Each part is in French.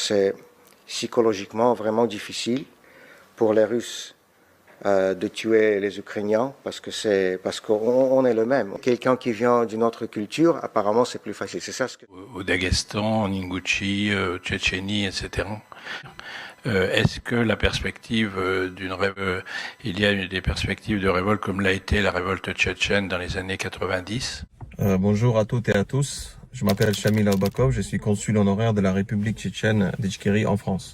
C'est psychologiquement vraiment difficile pour les Russes de tuer les Ukrainiens parce qu'on est le même. Quelqu'un qui vient d'une autre culture, apparemment, c'est plus facile. C'est ça ce que... Au Daghestan, en Ingouchie, Tchétchénie, etc. Est-ce que la perspective il y a des perspectives de révolte comme l'a été la révolte tchétchène dans les années 90? Bonjour à toutes et à tous. Je m'appelle Shamil Aubakov, je suis consul honoraire de la République tchétchène d'Ichkérie en France.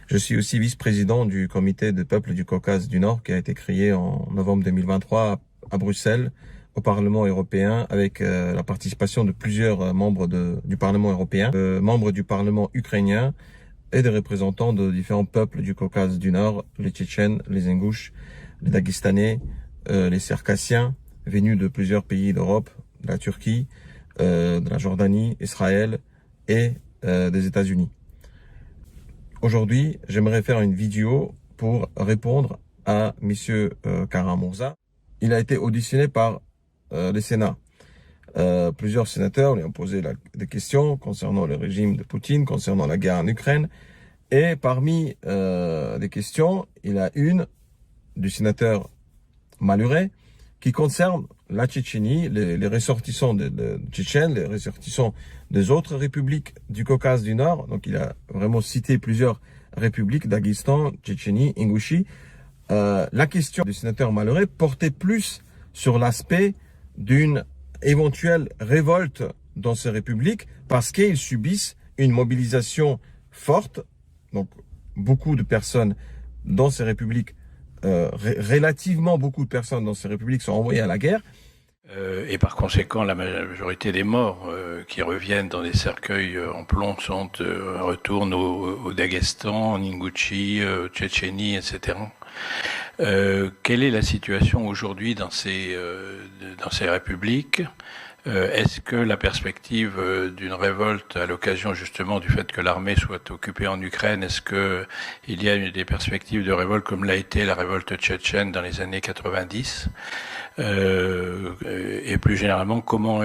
Je suis aussi vice-président du comité de peuples du Caucase du Nord qui a été créé en novembre 2023 à Bruxelles, au Parlement européen, avec la participation de plusieurs membres du Parlement européen, membres du Parlement ukrainien et des représentants de différents peuples du Caucase du Nord, les Tchétchènes, les Ingouches, les Daguestanais, les Circassiens, venus de plusieurs pays d'Europe, de la Turquie, de la Jordanie, Israël et des États-Unis. Aujourd'hui, j'aimerais faire une vidéo pour répondre à M. Kara-Murza. Il a été auditionné par le Sénat. Plusieurs sénateurs lui ont posé des questions concernant le régime de Poutine, concernant la guerre en Ukraine. Et parmi les questions, il y a une du sénateur Maluret qui concerne la Tchétchénie, les ressortissants de Tchétchènes, les ressortissants des autres républiques du Caucase du Nord. Donc il a vraiment cité plusieurs républiques, Daghestan, Tchétchénie, Ingouchie. La question du sénateur Maluret portait plus sur l'aspect d'une éventuelle révolte dans ces républiques parce qu'ils subissent une mobilisation forte. Donc beaucoup de personnes dans ces républiques, relativement beaucoup de personnes dans ces républiques sont envoyées à la guerre. Et par conséquent, la majorité des morts qui reviennent dans des cercueils en plomb retournent au Daghestan, en Ingouchie, Tchétchénie, etc. Quelle est la situation aujourd'hui dans ces républiques? Est-ce que la perspective d'une révolte à l'occasion justement du fait que l'armée soit occupée en Ukraine, est-ce que il y a des perspectives de révolte comme l'a été la révolte tchétchène dans les années 90? Et plus généralement, comment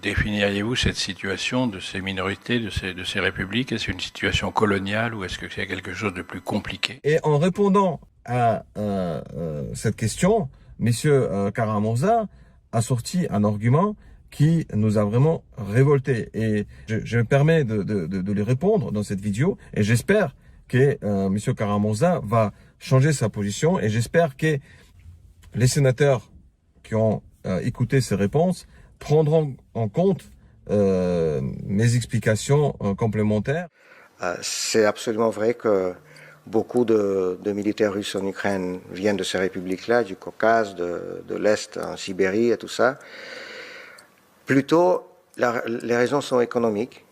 définiriez-vous cette situation de ces minorités, de ces républiques? Est-ce une situation coloniale ou est-ce que c'est quelque chose de plus compliqué? Et en répondant à cette question, M. Kara-Murza a sorti un argument qui nous a vraiment révoltés. Et je me permets de lui répondre dans cette vidéo et j'espère que M. Kara-Murza va changer sa position et j'espère que les sénateurs qui ont écouté ces réponses prendront en compte mes explications complémentaires. C'est absolument vrai que beaucoup de militaires russes en Ukraine viennent de ces républiques-là, du Caucase, de l'Est, en Sibérie et tout ça. Plutôt, les raisons sont économiques.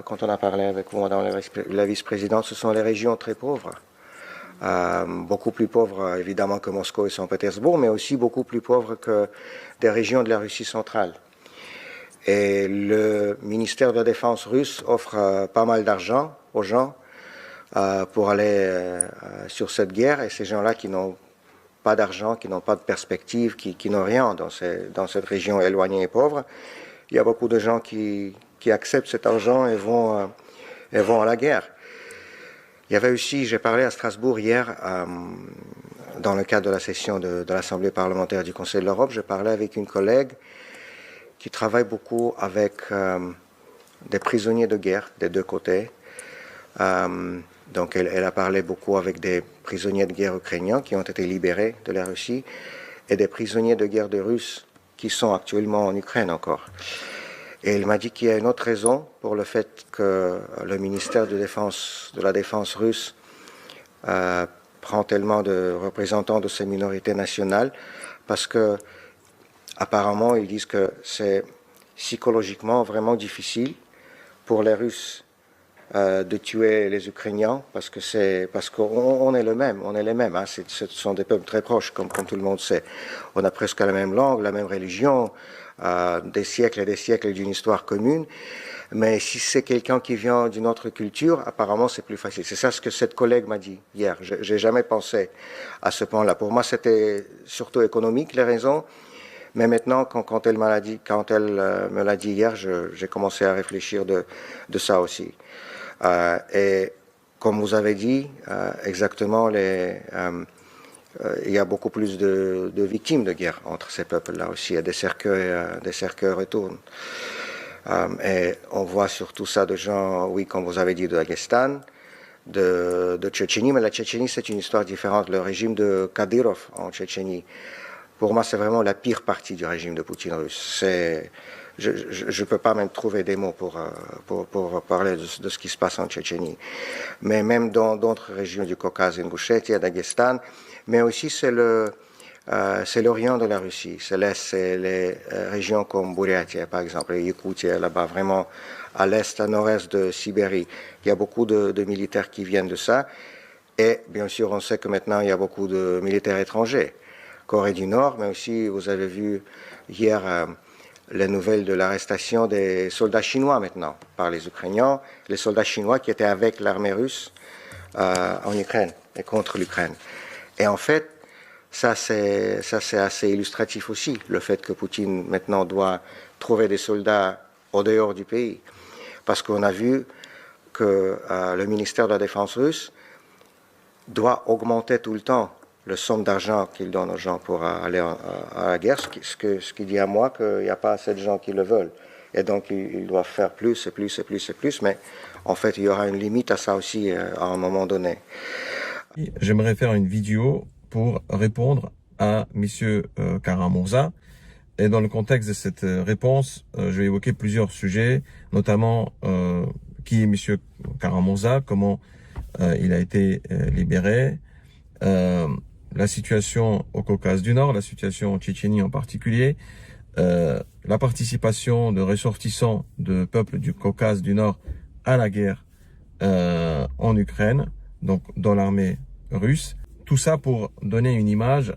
Quand on a parlé avec vous, madame la vice-présidente, ce sont les régions très pauvres. Beaucoup plus pauvres, évidemment, que Moscou et Saint-Pétersbourg, mais aussi beaucoup plus pauvres que des régions de la Russie centrale. Et le ministère de la Défense russe offre pas mal d'argent aux gens pour aller sur cette guerre. Et ces gens-là qui n'ont pas d'argent, qui n'ont pas de perspective, qui n'ont rien dans cette région éloignée et pauvre, il y a beaucoup de gens qui acceptent cet argent et vont à la guerre. Il y avait aussi, j'ai parlé à Strasbourg hier, dans le cadre de la session de l'Assemblée parlementaire du Conseil de l'Europe, je parlais avec une collègue qui travaille beaucoup avec des prisonniers de guerre des deux côtés. Donc elle a parlé beaucoup avec des prisonniers de guerre ukrainiens qui ont été libérés de la Russie et des prisonniers de guerre de Russes qui sont actuellement en Ukraine encore. Et elle m'a dit qu'il y a une autre raison pour le fait que le ministère de la Défense russe prend tellement de représentants de ces minorités nationales, parce que apparemment ils disent que c'est psychologiquement vraiment difficile pour les Russes de tuer les Ukrainiens parce qu'on est le même, on est les mêmes. Hein. Ce sont des peuples très proches, comme tout le monde sait. On a presque la même langue, la même religion, des siècles et des siècles d'une histoire commune. Mais si c'est quelqu'un qui vient d'une autre culture, apparemment c'est plus facile. C'est ça ce que cette collègue m'a dit hier. J'ai jamais pensé à ce point-là. Pour moi, c'était surtout économique les raisons. Mais maintenant, quand elle me l'a dit hier, j'ai commencé à réfléchir de ça aussi. Et comme vous avez dit, exactement, il y a beaucoup plus de victimes de guerre entre ces peuples-là aussi, et des cercueils retournent. Et on voit surtout ça de gens, oui, comme vous avez dit, de Daghestan, de Tchétchénie, mais la Tchétchénie, c'est une histoire différente. Le régime de Kadyrov en Tchétchénie, pour moi, c'est vraiment la pire partie du régime de Poutine russe. Je ne peux pas même trouver des mots pour parler de ce qui se passe en Tchétchénie. Mais même dans d'autres régions du Caucase, Ingouchetie, Daghestan, mais aussi c'est l'Orient de la Russie, c'est l'Est, c'est les régions comme Bouriatie, par exemple, Yakoutie, là-bas, vraiment à l'Est, à nord-est de Sibérie. Il y a beaucoup de militaires qui viennent de ça. Et bien sûr, on sait que maintenant, il y a beaucoup de militaires étrangers. Corée du Nord, mais aussi, vous avez vu hier les nouvelles de l'arrestation des soldats chinois maintenant par les Ukrainiens, les soldats chinois qui étaient avec l'armée russe en Ukraine et contre l'Ukraine. Et en fait, ça c'est assez illustratif aussi, le fait que Poutine maintenant doit trouver des soldats au dehors du pays. Parce qu'on a vu que le ministère de la Défense russe doit augmenter tout le temps le somme d'argent qu'il donne aux gens pour aller à la guerre, ce qui dit à moi qu'il n'y a pas assez de gens qui le veulent. Et donc, ils doivent faire plus et plus et plus et plus, mais en fait, il y aura une limite à ça aussi à un moment donné. J'aimerais faire une vidéo pour répondre à M. Kara-Murza. Et dans le contexte de cette réponse, je vais évoquer plusieurs sujets, notamment qui est M. Kara-Murza, comment il a été libéré, la situation au Caucase du Nord, la situation en Tchétchénie en particulier, la participation de ressortissants de peuples du Caucase du Nord à la guerre en Ukraine, donc dans l'armée russe. Tout ça pour donner une image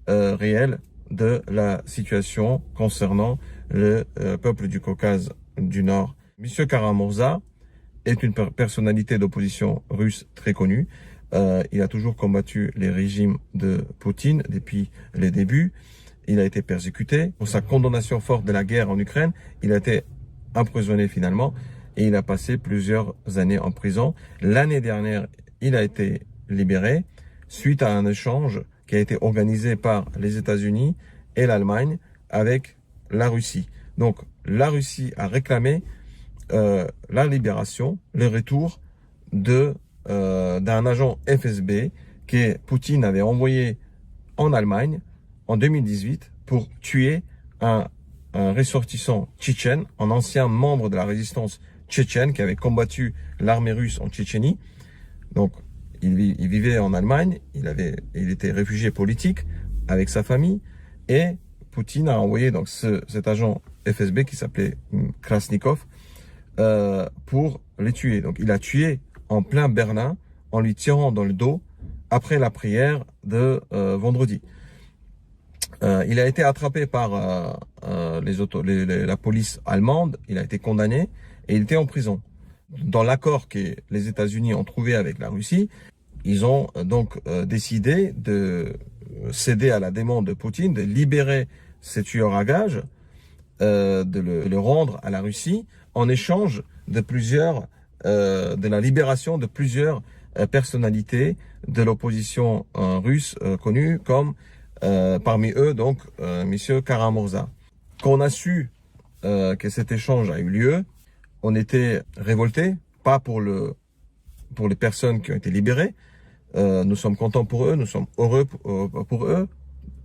réelle de la situation concernant le peuple du Caucase du Nord. Monsieur Kara-Murza est une personnalité d'opposition russe très connue. Il a toujours combattu les régimes de Poutine depuis les débuts. Il a été persécuté. Pour sa condamnation forte de la guerre en Ukraine, il a été emprisonné finalement et il a passé plusieurs années en prison. L'année dernière, il a été libéré suite à un échange qui a été organisé par les États-Unis et l'Allemagne avec la Russie. Donc, la Russie a réclamé la libération, le retour d'un agent FSB que Poutine avait envoyé en Allemagne en 2018 pour tuer un ressortissant tchétchène, un ancien membre de la résistance tchétchène qui avait combattu l'armée russe en Tchétchénie. Donc, il vivait en Allemagne, il était réfugié politique avec sa famille et Poutine a envoyé donc cet agent FSB qui s'appelait Krasnikov pour les tuer. Donc, il a tué en plein Berlin en lui tirant dans le dos après la prière de vendredi. Il a été attrapé par la police allemande, il a été condamné et il était en prison. Dans l'accord que les États-Unis ont trouvé avec la Russie, ils ont donc décidé de céder à la demande de Poutine, de libérer ces tueurs à gages, de le rendre à la Russie en échange de la libération de plusieurs personnalités de l'opposition russe connues comme parmi eux donc monsieur Kara-Murza. Quand on a su que cet échange a eu lieu, on était révoltés, pas pour les personnes qui ont été libérées. Nous sommes contents pour eux, nous sommes heureux pour eux,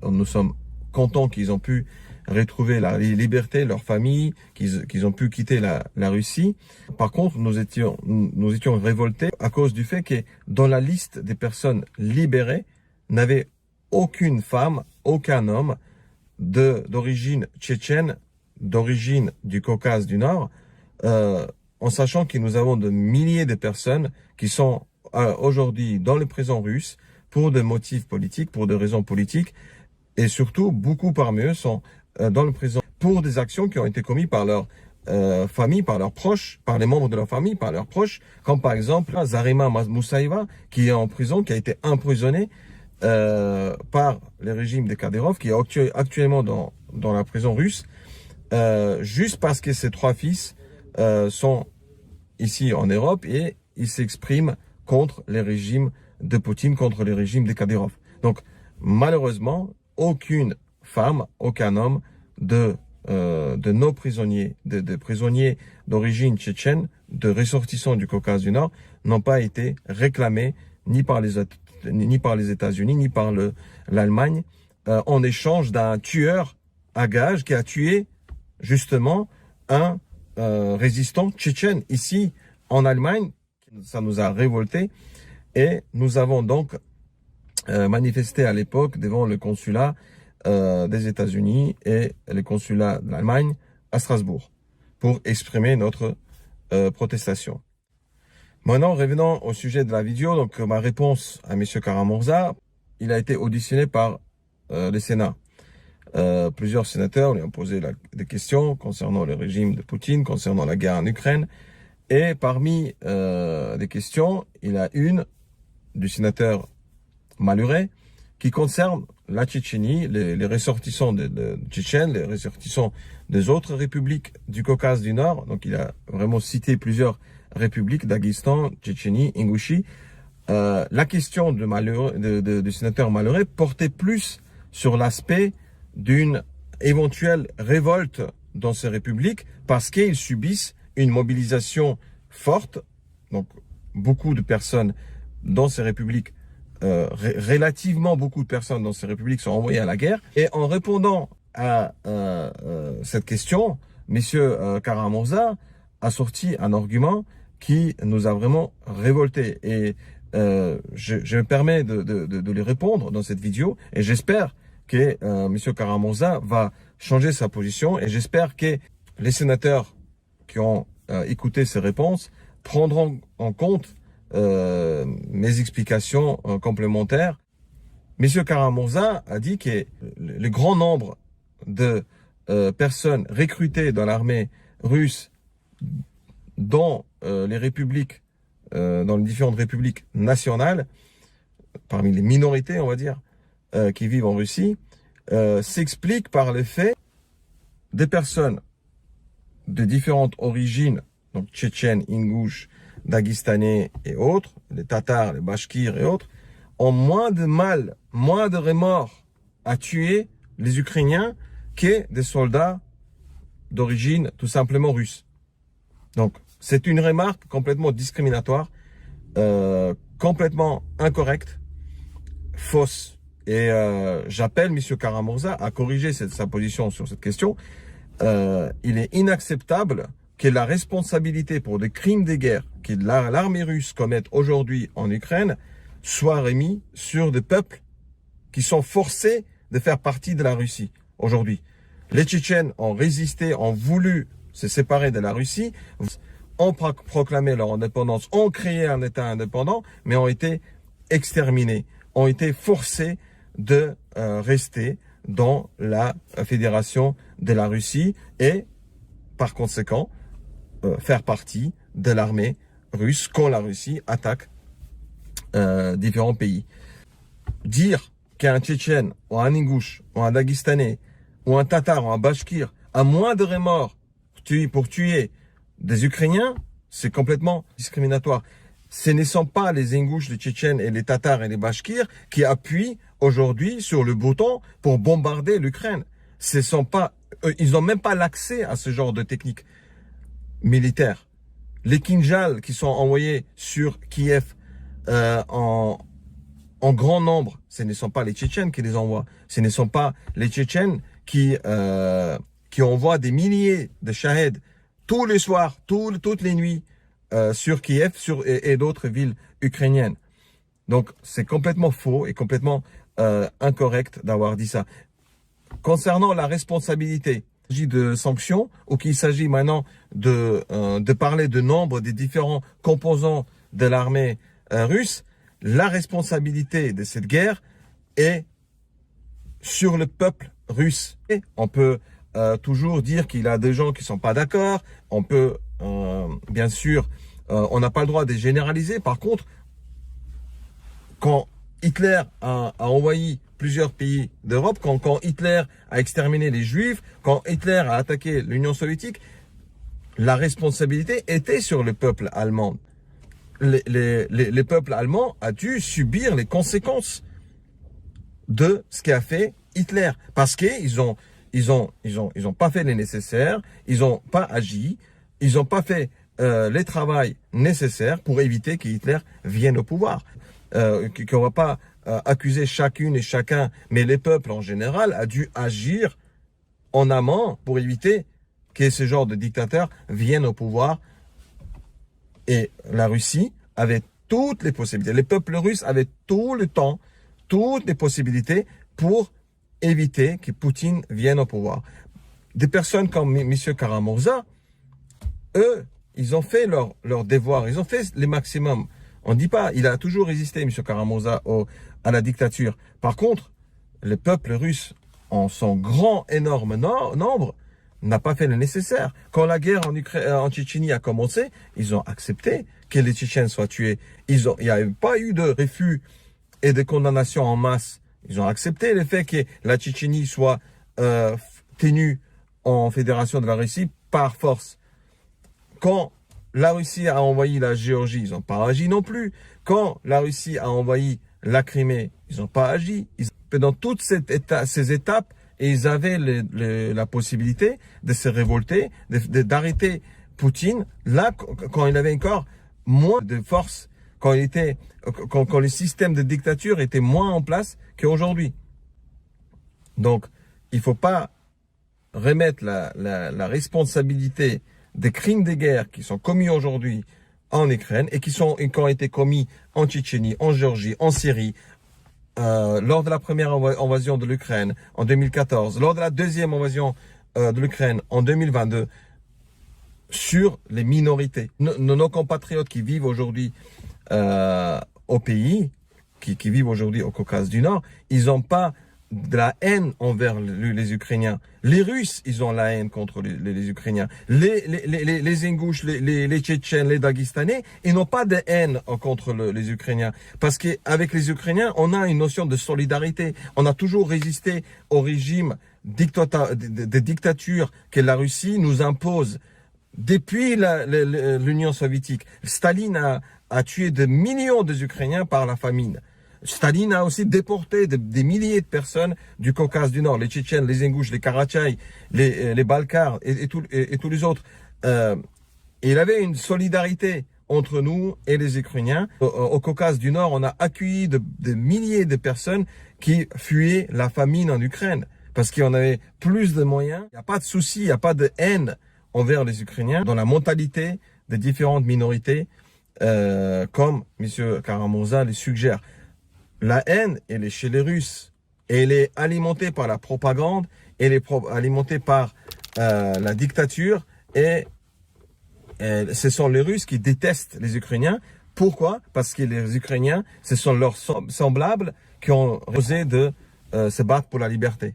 nous sommes contents qu'ils ont pu retrouver la liberté, leur famille, qu'ils ont pu quitter la Russie. Par contre, nous étions révoltés à cause du fait que dans la liste des personnes libérées, n'avait aucune femme, aucun homme d'origine tchétchène, d'origine du Caucase du Nord, en sachant que nous avons de milliers de personnes qui sont aujourd'hui dans les prisons russes pour des motifs politiques, pour des raisons politiques, et surtout beaucoup parmi eux sont dans le prison pour des actions qui ont été commises par leur famille, par leurs proches, par les membres de leur famille, par leurs proches, comme par exemple Zarema Moussaïva, qui est en prison, qui a été emprisonné par le régime de Kadyrov, qui est actuellement dans la prison russe, juste parce que ses trois fils sont ici en Europe et il s'exprime contre les régimes de Poutine, contre les régimes de Kadyrov. Donc, malheureusement, aucune femme, aucun homme de nos prisonniers, de prisonniers d'origine tchétchène, de ressortissants du Caucase du Nord, n'ont pas été réclamés ni par les États-Unis, ni par l'Allemagne, en échange d'un tueur à gages qui a tué justement un résistant tchétchène ici en Allemagne. Ça nous a révoltés et nous avons donc manifesté à l'époque devant le consulat des États-Unis et le consulat de l'Allemagne à Strasbourg pour exprimer notre protestation. Maintenant, revenons au sujet de la vidéo. Donc, ma réponse à M. Kara-Murza, il a été auditionné par le Sénat. Plusieurs sénateurs lui ont posé des questions concernant le régime de Poutine, concernant la guerre en Ukraine. Et parmi les questions, il y a une du sénateur Maluret qui concerne la Tchétchénie, les ressortissants de Tchétchènes, les ressortissants des autres républiques du Caucase du Nord. Donc, il a vraiment cité plusieurs républiques, Daghestan, Tchétchénie, Ingouchie. La question du sénateur Maluret portait plus sur l'aspect d'une éventuelle révolte dans ces républiques parce qu'ils subissent une mobilisation forte. Donc, beaucoup de personnes dans ces républiques, relativement beaucoup de personnes dans ces républiques sont envoyées à la guerre. Et en répondant à cette question, M. Kara-Murza a sorti un argument qui nous a vraiment révoltés. Et je me permets de lui répondre dans cette vidéo et j'espère que M. Kara-Murza va changer sa position et j'espère que les sénateurs qui ont écouté ces réponses prendront en compte mes explications complémentaires. M. Kara-Murza a dit que le grand nombre de personnes recrutées dans l'armée russe dans les républiques, dans les différentes républiques nationales, parmi les minorités, on va dire, qui vivent en Russie, s'explique par le fait des personnes de différentes origines, donc tchétchènes, ingouches, daguestanais et autres, les tatars, les bashkirs et autres, ont moins de mal, moins de remords à tuer les Ukrainiens que des soldats d'origine tout simplement russe. Donc, c'est une remarque complètement discriminatoire, complètement incorrecte, fausse. Et j'appelle M. Kara-Murza à corriger sa position sur cette question. Il est inacceptable que la responsabilité pour des crimes de guerre que l'armée russe commette aujourd'hui en Ukraine soit remise sur des peuples qui sont forcés de faire partie de la Russie aujourd'hui. Les Tchétchènes ont résisté, ont voulu se séparer de la Russie, ont proclamé leur indépendance, ont créé un État indépendant, mais ont été exterminés, ont été forcés de rester dans la fédération de la Russie et, par conséquent, faire partie de l'armée russe quand la Russie attaque différents pays. Dire qu'un Tchétchène, ou un Ingouche, ou un Daguestanais, ou un Tatar, ou un Bashkir a moins de remords pour tuer des Ukrainiens, c'est complètement discriminatoire. Ce ne sont pas les Ingouches, les Tchétchènes et les Tatars et les Bashkirs qui appuient aujourd'hui sur le bouton pour bombarder l'Ukraine. Ils n'ont même pas l'accès à ce genre de technique militaire. Les Kinjal qui sont envoyés sur Kiev en grand nombre, ce ne sont pas les Tchétchènes qui les envoient. Ce ne sont pas les Tchétchènes qui envoient des milliers de Shahed tous les soirs, toutes les nuits sur Kiev et d'autres villes ukrainiennes. Donc, c'est complètement faux et complètement incorrect d'avoir dit ça. Concernant la responsabilité, il s'agit de sanctions ou qu'il s'agit maintenant de parler de nombre des différents composants de l'armée russe, la responsabilité de cette guerre est sur le peuple russe. Et on peut toujours dire qu'il y a des gens qui sont pas d'accord. On peut, bien sûr, on n'a pas le droit de généraliser. Par contre, quand Hitler a envahi plusieurs pays d'Europe, quand Hitler a exterminé les Juifs, quand Hitler a attaqué l'Union soviétique, la responsabilité était sur le peuple allemand. les peuples allemands ont dû subir les conséquences de ce qu'a fait Hitler. Parce qu'ils ont pas fait les nécessaires, ils n'ont pas agi, ils n'ont pas fait les travaux nécessaires pour éviter que Hitler vienne au pouvoir. Qu'on va pas accuser chacune et chacun, mais les peuples en général a dû agir en amont pour éviter que ce genre de dictateurs viennent au pouvoir. Et la Russie avait toutes les possibilités. Les peuples russes avaient tout le temps, toutes les possibilités pour éviter que Poutine vienne au pouvoir. Des personnes comme M. Karamurza, eux, ils ont fait leur devoir, ils ont fait les maximums. On ne dit pas, il a toujours résisté, M. Karamurza, à la dictature. Par contre, le peuple russe, en son grand, énorme nombre, n'a pas fait le nécessaire. Quand la guerre en Tchétchénie a commencé, ils ont accepté que les Tchétchènes soient tués. Il n'y a pas eu de refus et de condamnation en masse. Ils ont accepté le fait que la Tchétchénie soit tenue en fédération de la Russie par force. Quand la Russie a envahi la Géorgie, ils n'ont pas agi non plus. Quand la Russie a envahi la Crimée, ils n'ont pas agi. Dans toutes ces étapes, et ils avaient la possibilité de se révolter, d'arrêter Poutine, là, quand il avait encore moins de force, quand le système de dictature était moins en place qu'aujourd'hui. Donc, il ne faut pas remettre la responsabilité des crimes de guerre qui sont commis aujourd'hui en Ukraine et qui ont été commis en Tchétchénie, en Géorgie, en Syrie, lors de la première invasion de l'Ukraine en 2014, lors de la deuxième invasion de l'Ukraine en 2022, sur les minorités. Nos compatriotes qui vivent aujourd'hui au pays, qui vivent aujourd'hui au Caucase du Nord, ils n'ont pas de la haine envers les Ukrainiens. Les Russes, ils ont la haine contre les Ukrainiens. Les Ingouches, les Tchétchènes, les Daguestanais, ils n'ont pas de haine contre les Ukrainiens. Parce qu'avec les Ukrainiens, on a une notion de solidarité. On a toujours résisté au régime de dictature que la Russie nous impose. Depuis l'Union soviétique, Staline a tué des millions d'Ukrainiens par la famine. Staline a aussi déporté des milliers de personnes du Caucase du Nord, les Tchétchènes, les Ingouches, les Karachay, les Balkars et tous les autres. Il avait une solidarité entre nous et les Ukrainiens. Au Caucase du Nord, on a accueilli des milliers de personnes qui fuyaient la famine en Ukraine parce qu'on avait plus de moyens. Il n'y a pas de souci, il n'y a pas de haine envers les Ukrainiens dans la mentalité des différentes minorités, comme M. Karamurza le suggère. La haine, elle est chez les Russes. Elle est alimentée par la propagande, elle est alimentée par la dictature et ce sont les Russes qui détestent les Ukrainiens. Pourquoi? Parce que les Ukrainiens, ce sont leurs semblables qui ont osé de se battre pour la liberté.